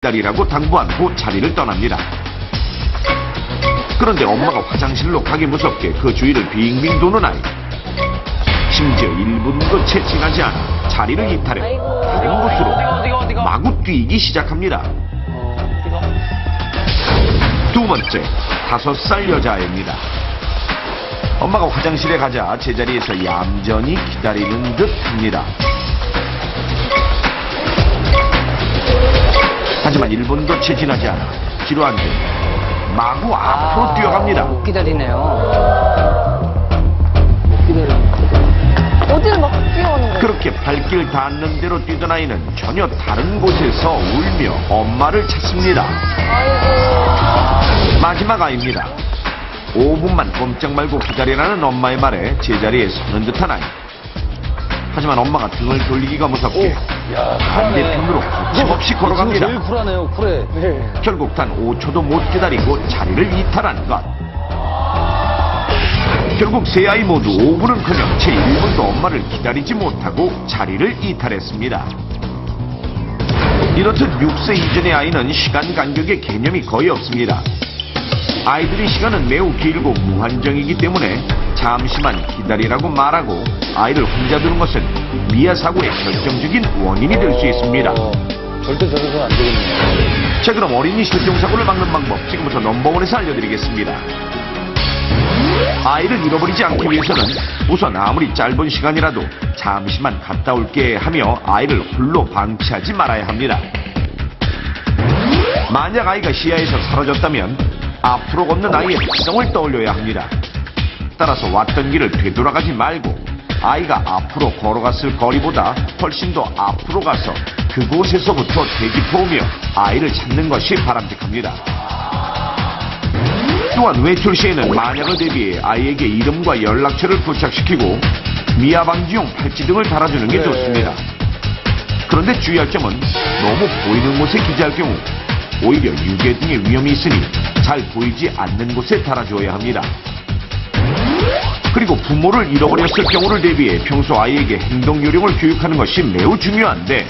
기다리라고 당부한 후 자리를 떠납니다. 그런데 엄마가 화장실로 가기 무섭게 그 주위를 빙빙 도는 아이. 심지어 1분도 채 지나지 않아 자리를 이탈해 다른 곳으로 마구 뛰기 시작합니다. 두 번째, 5살 여자아이입니다. 엄마가 화장실에 가자 제자리에서 얌전히 기다리는 듯 합니다. 하지만 1분도 채 지나지 않아 지루한 듯 마구 앞으로 뛰어갑니다. 못 기다리네요. 어딜 막 뛰어오는 거예요? 그렇게 발길 닿는 대로 뛰던 아이는 전혀 다른 곳에서 울며 엄마를 찾습니다. 마지막 아이입니다. 5분만 꼼짝 말고 기다리라는 엄마의 말에 제자리에 서는 듯한 아이. 하지만 엄마가 등을 돌리기가 무섭게 반대편으로 거침없이 걸어갑니다. 제일 쿨하네요, 쿨해. 결국 단 5초도 못 기다리고 자리를 이탈한 것. 결국 세 아이 모두 5분은커녕 채 1분도 엄마를 기다리지 못하고 자리를 이탈했습니다. 이렇듯 6세 이전의 아이는 시간 간격의 개념이 거의 없습니다. 아이들의 시간은 매우 길고 무한정이기 때문에 잠시만 기다리라고 말하고 아이를 혼자 두는 것은 미아사고의 결정적인 원인이 될 수 있습니다. 절대 저러서는 안 되겠네요. 자, 그럼 어린이 실종사고를 막는 방법 지금부터 넘버원에서 알려드리겠습니다. 아이를 잃어버리지 않기 위해서는 우선 아무리 짧은 시간이라도 잠시만 갔다 올게 하며 아이를 홀로 방치하지 말아야 합니다. 만약 아이가 시야에서 사라졌다면 앞으로 걷는 아이의 특성을 떠올려야 합니다. 따라서 왔던 길을 되돌아가지 말고 아이가 앞으로 걸어갔을 거리보다 훨씬 더 앞으로 가서 그곳에서부터 되짚어오며 아이를 찾는 것이 바람직합니다. 또한 외출 시에는 만약을 대비해 아이에게 이름과 연락처를 부착시키고 미아 방지용 팔찌 등을 달아주는 게 좋습니다. 그런데 주의할 점은 너무 보이는 곳에 기재할 경우 오히려 유괴 등의 위험이 있으니 잘 보이지 않는 곳에 달아줘야 합니다. 그리고 부모를 잃어버렸을 경우를 대비해 평소 아이에게 행동 요령을 교육하는 것이 매우 중요한데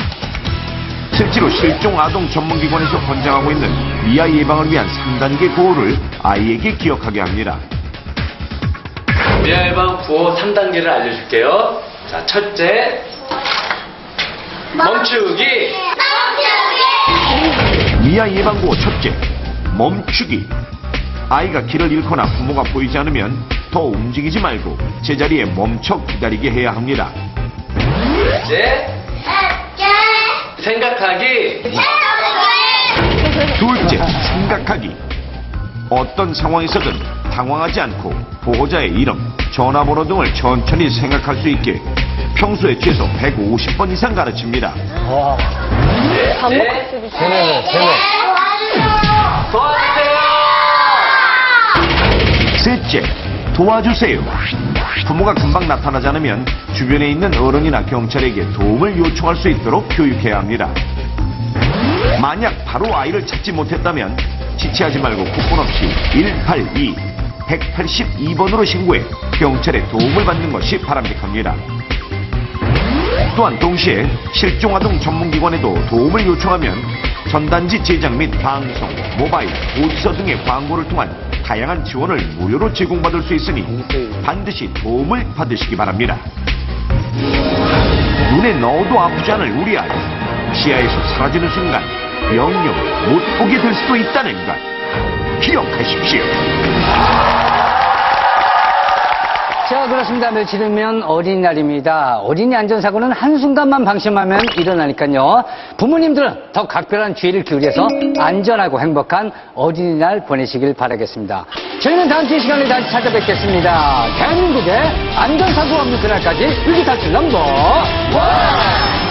실제로 실종 아동 전문기관에서 권장하고 있는 미아 예방을 위한 3단계 구호를 아이에게 기억하게 합니다. 미아 예방 구호 3단계를 알려줄게요. 자, 첫째, 멈추기. 미아 예방 구호 첫째, 멈추기. 아이가 길을 잃거나 부모가 보이지 않으면 더 움직이지 말고 제자리에 멈춰 기다리게 해야 합니다. 둘째, 생각하기. 둘째, 생각하기. 어떤 상황에서든 당황하지 않고 보호자의 이름, 전화번호 등을 천천히 생각할 수 있게 평소에 최소 150번 이상 가르칩니다. 와, 반복할 수도 있어요. 세네. 도와주세요. 셋째, 도와주세요. 부모가 금방 나타나지 않으면 주변에 있는 어른이나 경찰에게 도움을 요청할 수 있도록 교육해야 합니다. 만약 바로 아이를 찾지 못했다면 지체하지 말고 국번 없이 182, 182번으로 신고해 경찰의 도움을 받는 것이 바람직합니다. 또한 동시에 실종아동 전문기관에도 도움을 요청하면 전단지 제작 및 방송, 모바일, 보디서 등의 광고를 통한 다양한 지원을 무료로 제공받을 수 있으니 반드시 도움을 받으시기 바랍니다. 눈에 넣어도 아프지 않을 우리 아이, 시야에서 사라지는 순간 영영 못 보게 될 수도 있다는 것 기억하십시오. 자, 그렇습니다. 며칠 후면 어린이날입니다. 어린이 안전사고는 한순간만 방심하면 일어나니까요. 부모님들은 더 각별한 주의를 기울여서 안전하고 행복한 어린이날 보내시길 바라겠습니다. 저희는 다음 주 이 시간에 다시 찾아뵙겠습니다. 대한민국의 안전사고 없는 그날까지 위기탈출 넘버 1!